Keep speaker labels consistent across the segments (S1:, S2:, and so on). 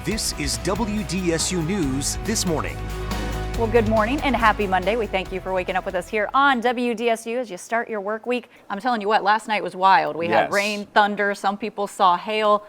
S1: This is WDSU News This Morning.
S2: Well, good morning and happy Monday. We thank you for waking up with us here on WDSU as you start your work week. I'm telling you what, last night was wild. We had rain, thunder, some people saw hail.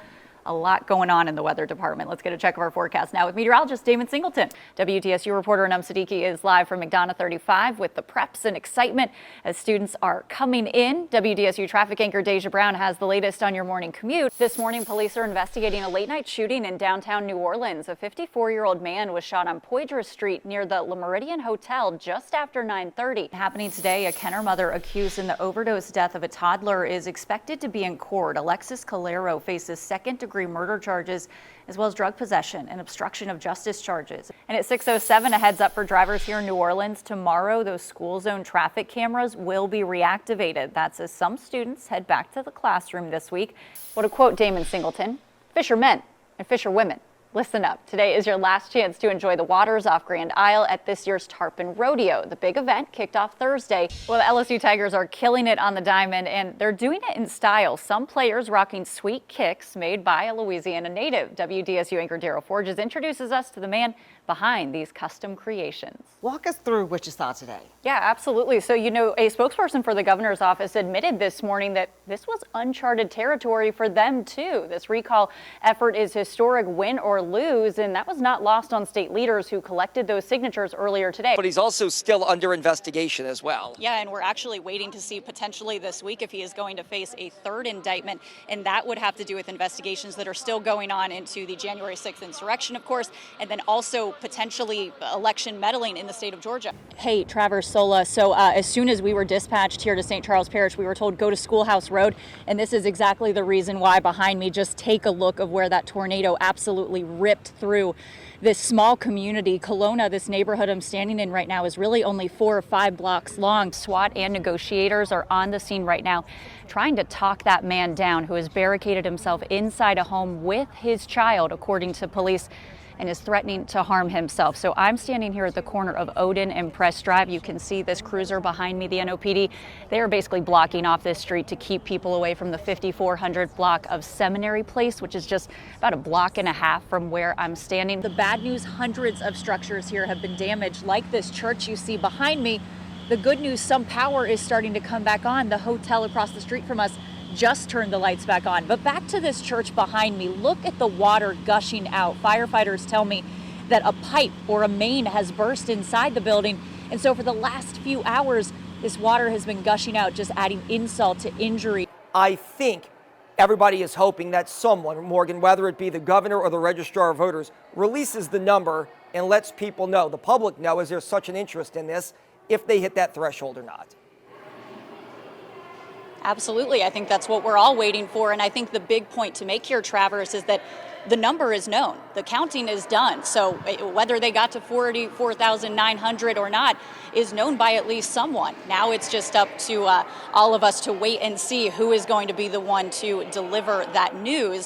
S2: A lot going on in the weather department. Let's get a check of our forecast now with meteorologist Damon Singleton. WDSU reporter Num Siddiqui is live from McDonough 35 with the preps and excitement as students are coming in. WDSU traffic anchor Deja Brown has the latest on your morning commute. This morning, police are investigating a late night shooting in downtown New Orleans. A 54-year-old man was shot on Poydras Street near the Le Meridien Hotel just after 9:30. Happening today, a Kenner mother accused in the overdose death of a toddler is expected to be in court. Alexis Calero faces second-degree murder charges as well as drug possession and obstruction of justice charges. And at 6:07, a heads up for drivers here in New Orleans. Tomorrow, those school zone traffic cameras will be reactivated. That's as some students head back to the classroom this week. Well, to quote Damon Singleton, fishermen and fisherwomen, listen up. Today is your last chance to enjoy the waters off Grand Isle at this year's Tarpon Rodeo. The big event kicked off Thursday. Well, the LSU Tigers are killing it on the diamond, and they're doing it in style. Some players rocking sweet kicks made by a Louisiana native. WDSU anchor Daryl Forges introduces us to the man behind these custom creations.
S3: Walk us through what you saw today.
S2: Yeah, absolutely. So, a spokesperson for the governor's office admitted this morning that this was uncharted territory for them, too. This recall effort is historic, win or lose, and that was not lost on state leaders who collected those signatures earlier today.
S4: But he's also still under investigation as well.
S2: Yeah, and we're actually waiting to see potentially this week if he is going to face a third indictment, and that would have to do with investigations that are still going on into the January 6th insurrection, of course, and then also potentially election meddling in the state of Georgia. Hey, Travers Sola. So as soon as we were dispatched here to St. Charles Parish, we were told go to Schoolhouse Road. And this is exactly the reason why behind me. Just take a look of where that tornado absolutely ripped through this small community. Kelowna, this neighborhood I'm standing in right now, is really only 4 or 5 blocks long. SWAT and negotiators are on the scene right now trying to talk that man down who has barricaded himself inside a home with his child, according to police, and is threatening to harm himself. So I'm standing here at the corner of Odin and Press Drive. You can see this cruiser behind me, the NOPD. They are basically blocking off this street to keep people away from the 5400 block of Seminary Place, which is just about a block and a half from where I'm standing. The bad news, hundreds of structures here have been damaged, like this church you see behind me. The good news, some power is starting to come back on. The hotel across the street from us just turned the lights back on. But back to this church behind me, look at the water gushing out. Firefighters tell me that a pipe or a main has burst inside the building. And so for the last few hours, this water has been gushing out, just adding insult to injury.
S4: I think everybody is hoping that someone, Morgan, whether it be the governor or the registrar of voters, releases the number and lets people know, the public know, is there such an interest in this, if they hit that threshold or not.
S2: Absolutely. I think that's what we're all waiting for. And I think the big point to make here, Travers, is that the number is known. The counting is done. So whether they got to 44,900 or not is known by at least someone. Now it's just up to all of us to wait and see who is going to be the one to deliver that news.